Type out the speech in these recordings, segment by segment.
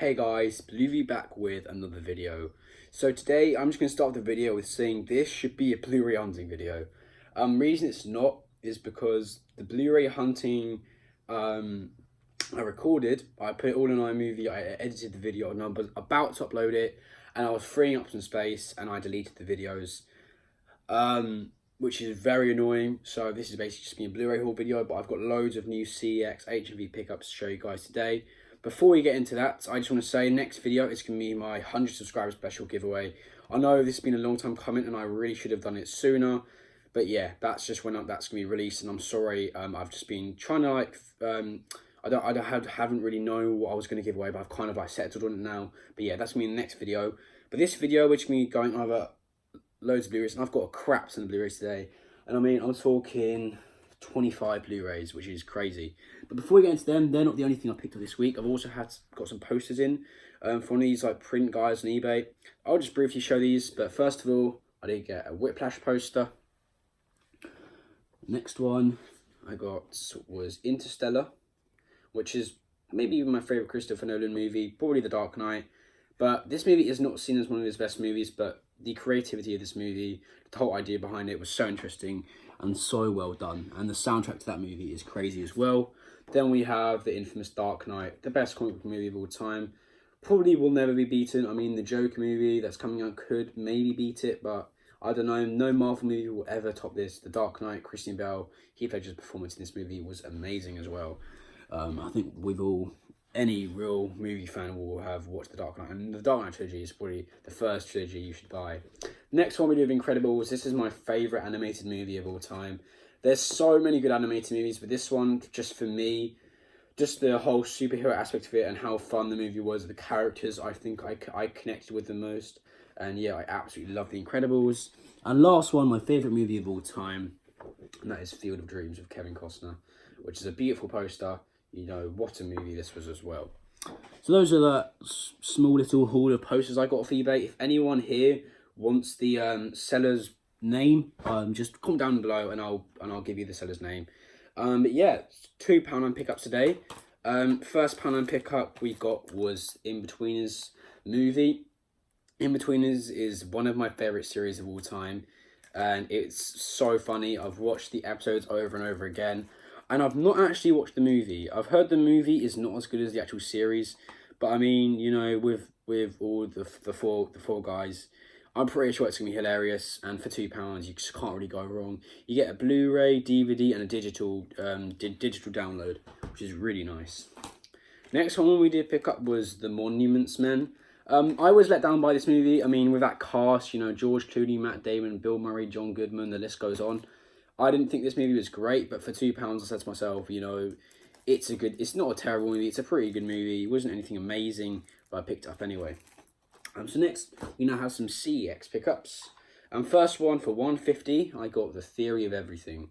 Hey guys, Bluey back with another video. So today I'm just going to start the video with saying this should be a Blu-ray hunting video. Reason it's not is because the Blu-ray hunting I recorded, I put it all in iMovie, I edited the video and I was about to upload it and I was freeing up some space and I deleted the videos. Which is very annoying. So this is basically just me a Blu-ray haul video, but I've got loads of new CEX HMV pickups to show you guys today. Before we get into that, I just want to say next video is going to be my 100 subscriber special giveaway. I know this has been a long time coming and I really should have done it sooner, but yeah, that's just when that's going to be released. And I'm sorry, I've just been trying to haven't really known what I was going to give away, but I've kind of settled on it now. But yeah, that's going to be the next video. But this video, which is going to be going over loads of Blu-rays, and I've got a crap ton of Blu-rays today. And I mean, I'm talking 25 Blu-rays, which is crazy. But before we get into them, they're not the only thing I picked up this week. I've also got some posters in from one of these print guys on eBay. I'll just briefly show these, but first of all, I did get a Whiplash poster. Next one I got was Interstellar, which is maybe my favourite Christopher Nolan movie, probably The Dark Knight. But this movie is not seen as one of his best movies, but the creativity of this movie, the whole idea behind it was so interesting and so well done. And the soundtrack to that movie is crazy as well. Then we have the infamous Dark Knight, the best comic book movie of all time. Probably will never be beaten. I mean, the Joker movie that's coming out could maybe beat it, but I don't know. No Marvel movie will ever top this. The Dark Knight, Christian Bale, Heath Ledger's performance in this movie was amazing as well. I think any real movie fan will have watched The Dark Knight, and the Dark Knight trilogy is probably the first trilogy you should buy. Next one we do have Incredibles. This is my favourite animated movie of all time. There's so many good animated movies, but this one, just for me, just the whole superhero aspect of it and how fun the movie was, the characters, I think I connected with the most. And yeah, I absolutely love The Incredibles. And last one, my favourite movie of all time, and that is Field of Dreams with Kevin Costner, which is a beautiful poster. You know, what a movie this was as well. So those are the small little haul of posters I got off eBay. If anyone here wants the seller's name, just comment down below and I'll give you the seller's name. But yeah, £2 on pickups today. First £1 pickup we got was In-Betweeners movie. In-Betweeners is one of my favourite series of all time, and it's so funny. I've watched the episodes over and over again. And I've not actually watched the movie. I've heard the movie is not as good as the actual series. But I mean, you know, with all the four guys, I'm pretty sure it's going to be hilarious. And for £2, you just can't really go wrong. You get a Blu-ray, DVD, and a digital download, which is really nice. Next one we did pick up was The Monuments Men. I was let down by this movie. I mean, with that cast, you know, George Clooney, Matt Damon, Bill Murray, John Goodman, the list goes on. I didn't think this movie was great, but for £2, I said to myself, you know, it's not a terrible movie. It's a pretty good movie. It wasn't anything amazing, but I picked it up anyway. So next, we now have some CEX pickups. First one for £1.50, I got The Theory of Everything,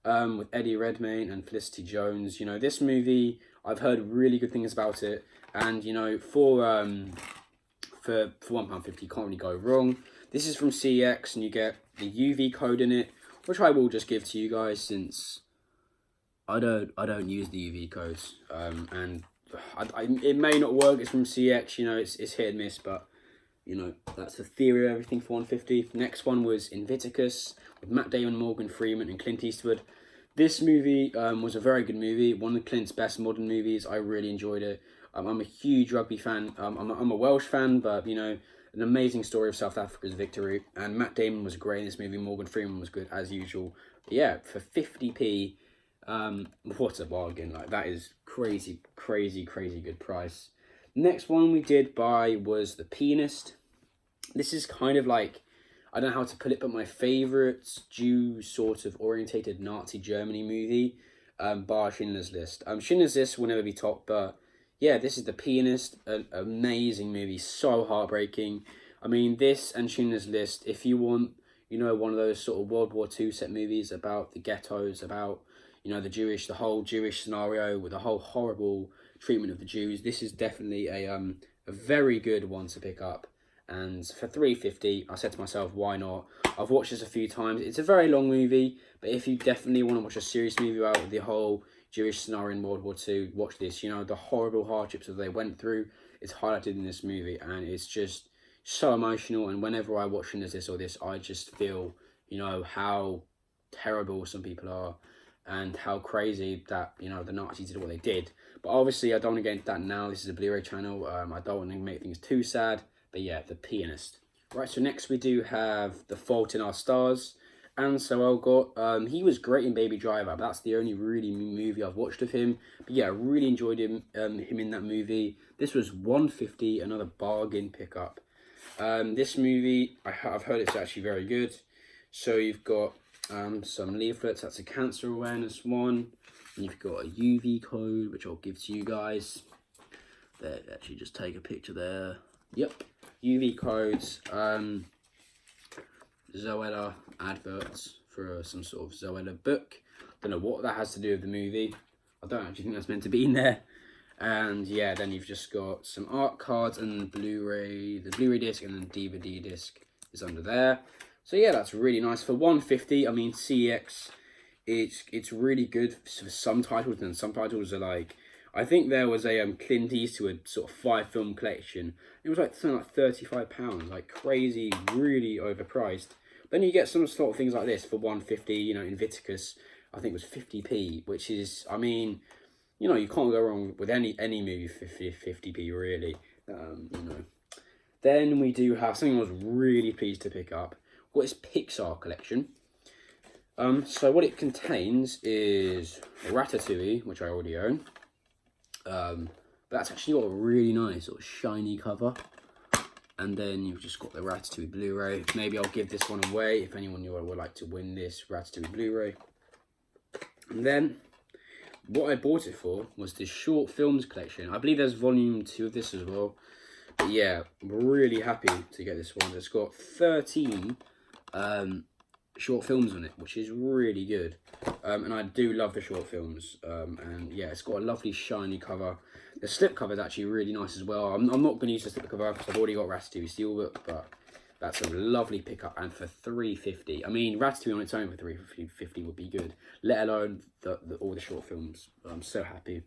with Eddie Redmayne and Felicity Jones. You know, this movie, I've heard really good things about it, and you know, for £1.50, you can't really go wrong. This is from CEX, and you get the UV code in it, which I will just give to you guys since I don't use the UV codes, and it may not work. It's from CX, you know, it's hit and miss, but you know, that's The Theory of Everything for £1.50. Next one was Invictus with Matt Damon, Morgan Freeman, and Clint Eastwood. This movie was a very good movie, one of Clint's best modern movies. I really enjoyed it. I'm a huge rugby fan. I'm a Welsh fan, but you know, an amazing story of South Africa's victory, and Matt Damon was great in this movie. Morgan Freeman was good as usual. But yeah, for 50p, what a bargain! Like, that is crazy good price. Next one we did buy was The Pianist. This is kind of like, I don't know how to put it, but my favourite Jew sort of orientated Nazi Germany movie, bar Schindler's List. Schindler's List will never be topped, but yeah, this is The Pianist, an amazing movie, so heartbreaking. I mean, this and Schindler's List, if you want, you know, one of those sort of World War II set movies about the ghettos, about, you know, the whole Jewish scenario with the whole horrible treatment of the Jews, this is definitely a very good one to pick up. And for £3.50, I said to myself, why not? I've watched this a few times. It's a very long movie, but if you definitely want to watch a serious movie about the whole Jewish scenario in World War II, watch this. You know, the horrible hardships that they went through. is highlighted in this movie, and it's just so emotional. And whenever I watch this or this, I just feel, you know, how terrible some people are, and how crazy that, you know, the Nazis did what they did. But obviously, I don't want to get into that now. This is a Blu-ray channel. I don't want to make things too sad. But yeah, The Pianist. Right, so next we do have The Fault in Our Stars. Ansel Elgort. He was great in Baby Driver, but that's the only really movie I've watched of him. But yeah, I really enjoyed him in that movie. This was $150, another bargain pickup. This movie, I've heard it's actually very good. So you've got some leaflets. That's a cancer awareness one. And you've got a UV code, which I'll give to you guys. There, actually, just take a picture there. Yep, UV codes. Zoella adverts for some sort of Zoella book. Don't know what that has to do with the movie. I don't actually think that's meant to be in there. And yeah, then you've just got some art cards and Blu-ray, the Blu-ray disc and the DVD disc is under there. So yeah, that's really nice for $150. I mean, CEX, it's really good for some titles, and some titles are like, I think there was a Clint Eastwood sort of 5-film collection. It was like something like £35, like crazy, really overpriced. Then you get some sort of things like this for $150. You know, Invictus, I think it was 50p, which is, I mean, you know, you can't go wrong with any movie for 50p really. You know. Then we do have something I was really pleased to pick up. What is Pixar Collection? So what it contains is Ratatouille, which I already own. But that's actually got a really nice sort of shiny cover. And then you've just got the Ratatouille Blu-ray. Maybe I'll give this one away if anyone would like to win this Ratatouille Blu-ray. And then what I bought it for was this short films collection. I believe there's volume 2 of this as well. But yeah, I'm really happy to get this one. It's got 13 short films on it, which is really good. And I do love the short films. And yeah, it's got a lovely shiny cover. The slip cover is actually really nice as well. I'm not going to use the slip cover because I've already got Ratatouille Steelbook, but that's a lovely pickup. And for $3.50, I mean, Ratatouille on its own for $3.50 would be good, let alone all the short films. I'm so happy.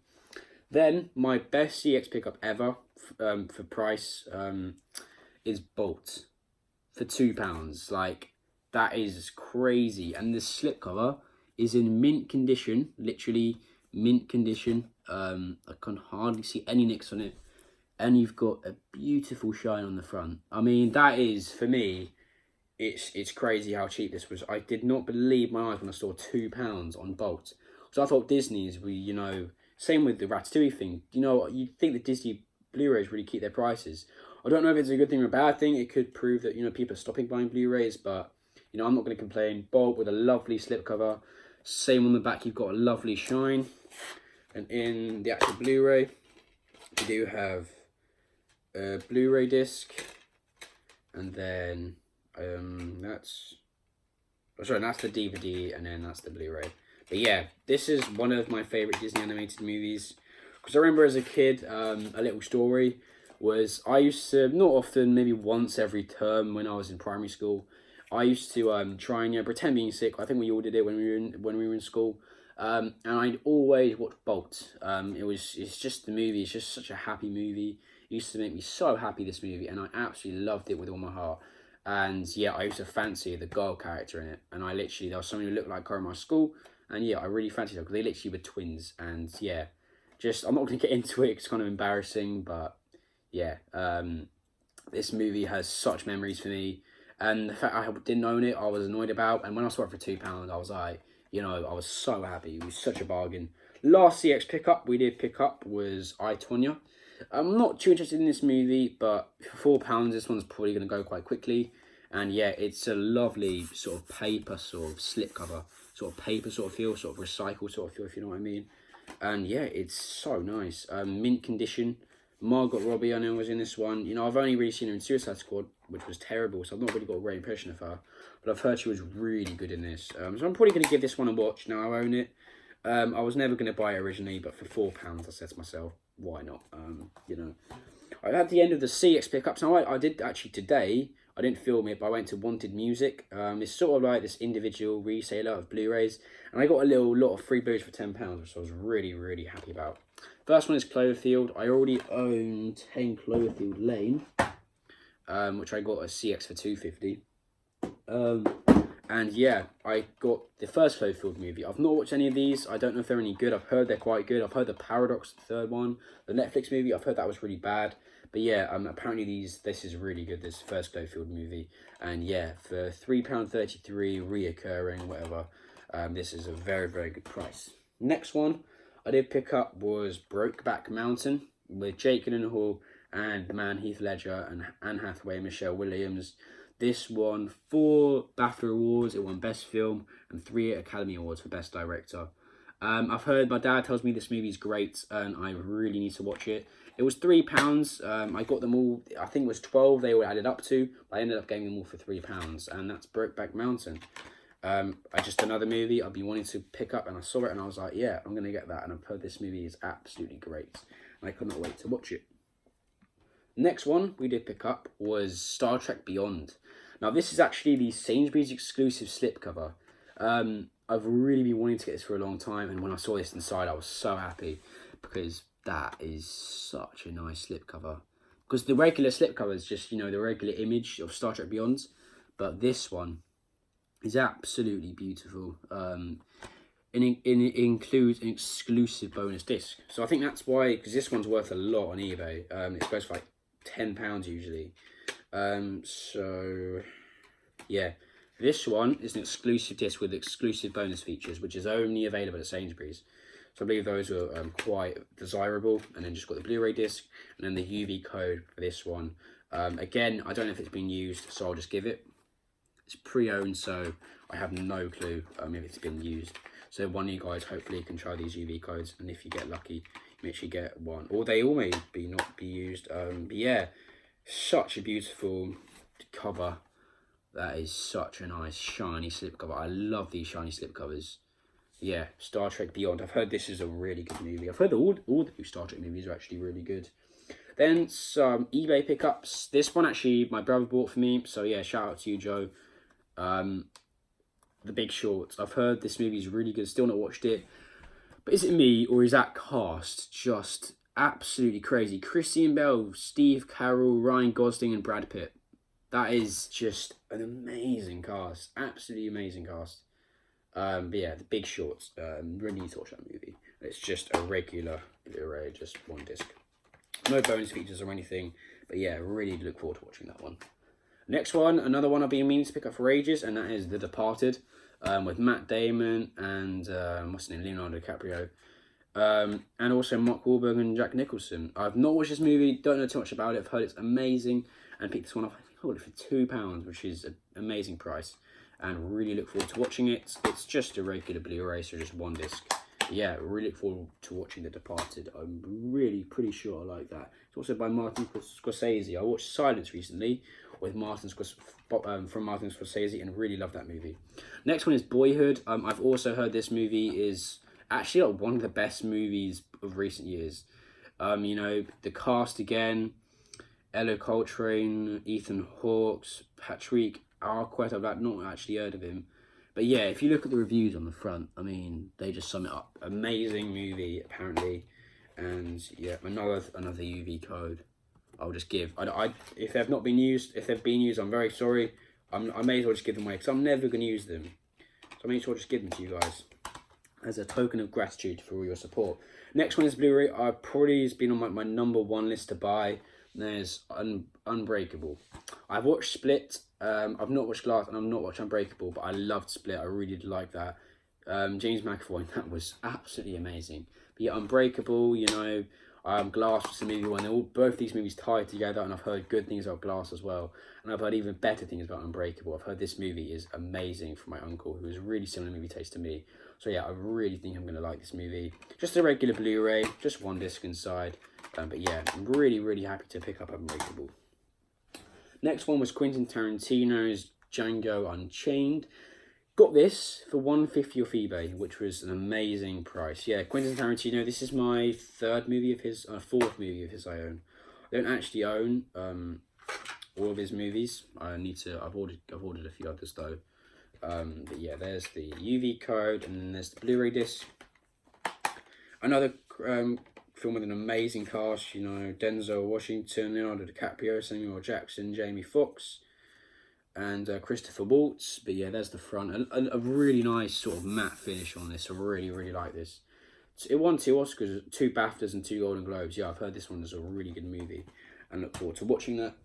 Then my best CX pickup ever for price is Bolt for £2. Like, that is crazy. And the slipcover is in mint condition, literally mint condition. I can hardly see any nicks on it. And you've got a beautiful shine on the front. I mean, that is, for me, it's crazy how cheap this was. I did not believe my eyes when I saw £2 on Bolt. So I thought Disney's, you know, same with the Ratatouille thing. You know, you'd think that Disney Blu-rays really keep their prices. I don't know if it's a good thing or a bad thing. It could prove that, you know, people are stopping buying Blu-rays, but, you know, I'm not going to complain. Bolt with a lovely slipcover. Same on the back, you've got a lovely shine. And in the actual Blu-ray, you do have a Blu-ray disc. And then that's the DVD, and then that's the Blu-ray. But yeah, this is one of my favourite Disney animated movies. Because I remember as a kid, a little story was I used to, not often, maybe once every term when I was in primary school, I used to try and, you know, pretend being sick. I think we all did it when we were in school. And I'd always watch Bolt. It's just the movie. It's just such a happy movie. It used to make me so happy, this movie, and I absolutely loved it with all my heart. And yeah, I used to fancy the girl character in it. And there was someone who looked like her in my school. And yeah, I really fancied her because they literally were twins. And yeah, I'm not going to get into it. It's kind of embarrassing, but yeah, this movie has such memories for me. And the fact I didn't own it, I was annoyed about. And when I saw it for £2, I was like, you know, I was so happy. It was such a bargain. Last CX pickup we did pick up was I, Tonya. I'm not too interested in this movie, but for £4, this one's probably going to go quite quickly. And yeah, it's a lovely sort of paper sort of slipcover, sort of paper sort of feel, sort of recycled sort of feel, if you know what I mean. And yeah, it's so nice. Mint condition. Margot Robbie, I know, was in this one. You know, I've only really seen her in Suicide Squad, which was terrible, so I've not really got a great impression of her. But I've heard she was really good in this. So I'm probably going to give this one a watch. Now I own it. I was never going to buy it originally, but for £4, I said to myself, why not? You know, at the end of the CX pickups, now I did actually today, I didn't film it, but I went to Wanted Music. It's sort of like this individual reseller of Blu-rays, and I got a lot of free Blu-rays for £10, which I was really, really happy about. First one is Cloverfield. I already own 10 Cloverfield Lane, which I got a CX for $250. And yeah, I got the first Cloverfield movie. I've not watched any of these. I don't know if they're any good. I've heard they're quite good. I've heard the Paradox, the third one, the Netflix movie. I've heard that was really bad. But yeah, apparently this is really good, this first Cloverfield movie. And yeah, for £3.33 reoccurring, whatever, this is a very, very good price. Next one I did pick up was Brokeback Mountain with Jake Gyllenhaal and the man Heath Ledger and Anne Hathaway and Michelle Williams. This won 4 BAFTA awards. It won Best Film and 3 Academy Awards for Best Director. I've heard, my dad tells me this movie is great and I really need to watch it. It was £3. I got them all, I think it was 12 they were added up to. But I ended up getting them all for £3, and that's Brokeback Mountain. Just another movie I've been wanting to pick up, and I saw it and I was like, yeah, I'm going to get that. And I've heard this movie is absolutely great. And I could not wait to watch it. Next one we did pick up was Star Trek Beyond. Now this is actually the Sainsbury's exclusive slipcover. I've really been wanting to get this for a long time, and when I saw this inside I was so happy, because that is such a nice slipcover. Because the regular slipcover is just, you know, the regular image of Star Trek Beyond, but this one is absolutely beautiful. It includes an exclusive bonus disc. So I think that's why, because this one's worth a lot on eBay. It goes for like £10 usually. So yeah, this one is an exclusive disc with exclusive bonus features, which is only available at Sainsbury's. So I believe those were quite desirable. And then just got the Blu-ray disc and then the UV code for this one. Again, I don't know if it's been used, so I'll just give it. It's pre-owned, so I have no clue if it's been used. So one of you guys hopefully can try these UV codes, and if you get lucky, you actually get one. Or they all may not be used. But yeah, such a beautiful cover. That is such a nice shiny slipcover. I love these shiny slipcovers. Yeah, Star Trek Beyond. I've heard this is a really good movie. I've heard that all the new Star Trek movies are actually really good. Then some eBay pickups. This one actually my brother bought for me. So yeah, shout out to you, Joe. The Big Short. I've heard this movie is really good. Still not watched it. But is it me, or is that cast just absolutely crazy? Christian Bale, Steve Carell, Ryan Gosling and Brad Pitt. That is just an amazing cast. Absolutely amazing cast. But yeah, The Big Short. Really need to watch that movie. It's just a regular Blu-ray, just one disc. No bonus features or anything. But yeah, really look forward to watching that one. Next one, another one I've been meaning to pick up for ages, and that is The Departed, with Matt Damon and what's his name, Leonardo DiCaprio, and also Mark Wahlberg and Jack Nicholson. I've not watched this movie, don't know too much about it. I've heard it's amazing, and picked this one up. I think I got it for £2, which is an amazing price, and really look forward to watching it. It's just a regular Blu-ray, so just one disc. But yeah, really look forward to watching The Departed. I'm really pretty sure I like that. It's also by Martin Scorsese. I watched Silence recently with from Martin Scorsese, and really love that movie. Next one is Boyhood. I've also heard this movie is actually like one of the best movies of recent years. You know, the cast again, Ella Coltrane, Ethan Hawke, Patrick Arquette. I've not actually heard of him. But yeah, if you look at the reviews on the front, I mean, they just sum it up. Amazing movie, apparently. And yeah, another UV code I'll just give. If they've not been used, if they've been used, I'm very sorry. I may as well just give them away, because I'm never going to use them. So I may as well just give them to you guys as a token of gratitude for all your support. Next one is Blu-ray. Probably has been on my number one list to buy. There's Unbreakable. I've watched Split. I've not watched Glass, and I've not watched Unbreakable, but I loved Split. I really did like that. James McAvoy, that was absolutely amazing. But yeah, Unbreakable, you know, Glass was the movie when both these movies tied together, and I've heard good things about Glass as well, and I've heard even better things about Unbreakable. I've heard this movie is amazing from my uncle, who has really similar movie taste to me. So yeah, I really think I'm going to like this movie. Just a regular Blu-ray, just one disc inside. But yeah, I'm really, really happy to pick up Unbreakable. Next one was Quentin Tarantino's Django Unchained. Got this for $150 off eBay, which was an amazing price. Yeah, Quentin Tarantino, this is my fourth movie of his I own. I don't actually own all of his movies. I've ordered a few others though. But yeah, there's the UV code, and then there's the Blu-ray disc. Another film with an amazing cast, you know, Denzel Washington, Leonardo DiCaprio, Samuel L. Jackson, Jamie Foxx, and Christopher Waltz. But yeah, there's the front. A really nice sort of matte finish on this. I really, really like this. It won 2 Oscars, 2 BAFTAs and 2 Golden Globes. Yeah, I've heard this one is a really good movie and look forward to watching that.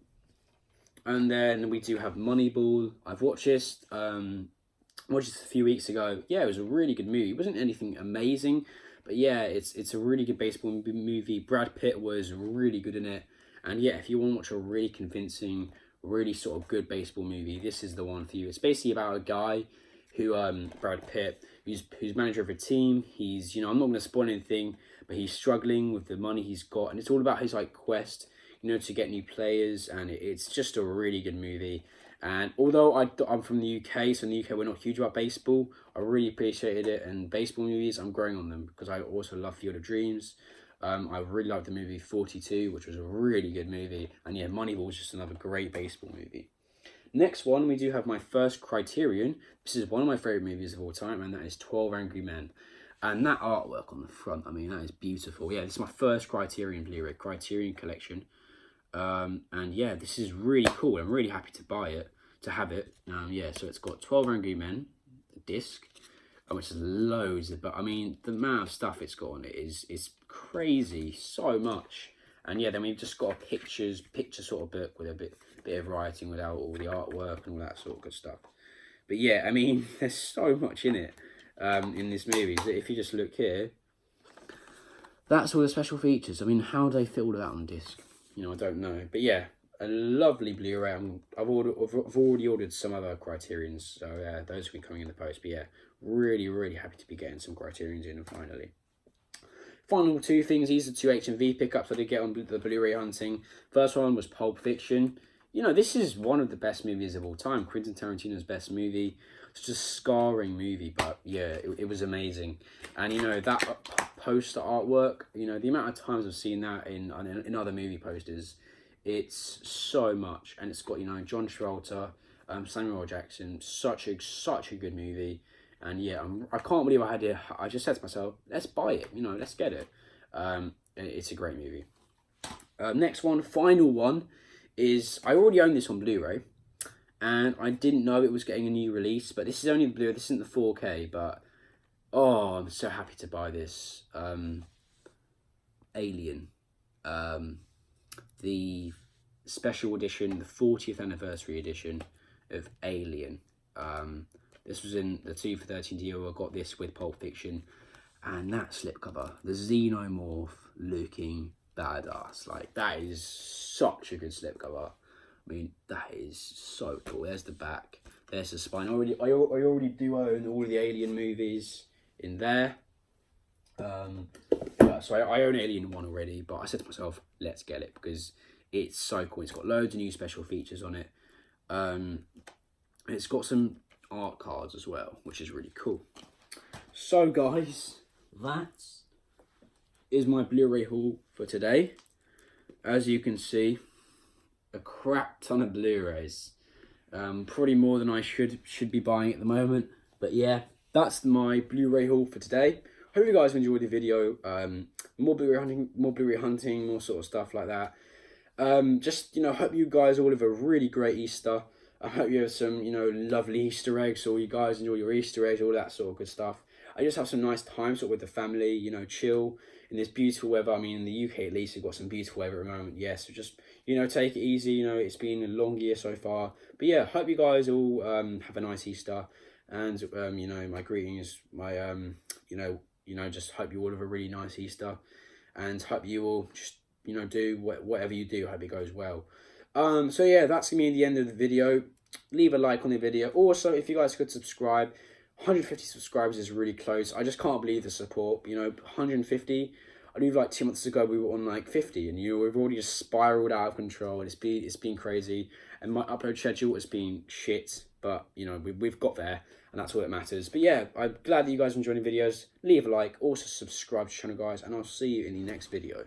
And then we do have Moneyball. I've watched this. Watched this a few weeks ago. Yeah, it was a really good movie. It wasn't anything amazing, but yeah, it's a really good baseball movie. Brad Pitt was really good in it. And yeah, if you want to watch a really convincing, really sort of good baseball movie, this is the one for you. It's basically about a guy who, Brad Pitt, who's manager of a team. He's, you know, I'm not going to spoil anything, but he's struggling with the money he's got. And it's all about his, like, quest, you know, to get new players. And it's just a really good movie. And although I'm from the UK, so in the UK we're not huge about baseball, I really appreciated it. And baseball movies, I'm growing on them because I also love Field of Dreams. I really liked the movie 42, which was a really good movie. And yeah, Moneyball was just another great baseball movie. Next one, we do have my first Criterion. This is one of my favourite movies of all time, and that is 12 Angry Men. And that artwork on the front, I mean, that is beautiful. Yeah, this is my first Criterion Blu-ray, Criterion Collection. And yeah, this is really cool. I'm really happy to buy it, to have it. Yeah, so it's got 12 Angry Men, the disc, which is loads of, but I mean, the amount of stuff it's got on it is crazy, so much. And yeah, then we've just got a picture sort of book with a bit of writing without all the artwork and all that sort of good stuff. But yeah, I mean, there's so much in it, in this movie. So if you just look here, that's all the special features. I mean, how do they fit all of that on disc? You know, I don't know. But yeah, a lovely Blu-ray. I've already ordered some other Criterions, so yeah, those will be coming in the post. But yeah, really, really happy to be getting some Criterions in finally. Final 2 things. These are 2 HMV pickups I did get on the Blu-ray hunting. First one was Pulp Fiction. You know, this is one of the best movies of all time. Quentin Tarantino's best movie. It's just a scarring movie, but yeah, it was amazing. And you know, that poster artwork, you know, the amount of times I've seen that in other movie posters, it's so much. And it's got, you know, John Travolta, Samuel L. Jackson, such a good movie. And yeah, I can't believe I had it. I just said to myself, let's buy it, you know, let's get it. It's a great movie. Next one, final one, is I already own this on Blu-ray, and I didn't know it was getting a new release, but this is only the Blu-ray, this isn't the 4K, but oh, I'm so happy to buy this. Alien. The special edition, the 40th anniversary edition of Alien. This was in the 2 for 13 deal. I got this with Pulp Fiction, and that slipcover, the xenomorph looking badass, like that is such a good slipcover. I mean, that is so cool. There's the back, there's the spine. I already do own all of the Alien movies in there. So I own Alien 1 already, but I said to myself, let's get it because it's so cool. It's got loads of new special features on it. It's got some art cards as well, which is really cool. So guys, that is my Blu-ray haul for today. As you can see, a crap ton of Blu-rays. Probably more than I should be buying at the moment. But yeah, that's my Blu-ray haul for today. Hope you guys enjoyed the video. More Blu-ray hunting, more sort of stuff like that. Just, you know, hope you guys all have a really great Easter. I hope you have some, you know, lovely Easter eggs, or you guys enjoy your Easter eggs, all that sort of good stuff. I just have some nice time sort of with the family, you know, chill in this beautiful weather. I mean, in the UK at least, we've got some beautiful weather at the moment. Yeah, so just, you know, take it easy. You know, it's been a long year so far. But yeah, hope you guys all have a nice Easter. And, you know, my greetings, my, you know, just hope you all have a really nice Easter. And hope you all just, you know, do whatever you do. Hope it goes well. So yeah, that's gonna be the end of the video. Leave a like on the video. Also, if you guys could subscribe, 150 subscribers is really close. I just can't believe the support. You know, 150. I knew like 2 months ago we were on like 50, and you know, we've already just spiraled out of control. It's been crazy, and my upload schedule has been shit. But you know, we've got there, and that's all that matters. But yeah, I'm glad that you guys are enjoying the videos. Leave a like, also subscribe to the channel, guys, and I'll see you in the next video.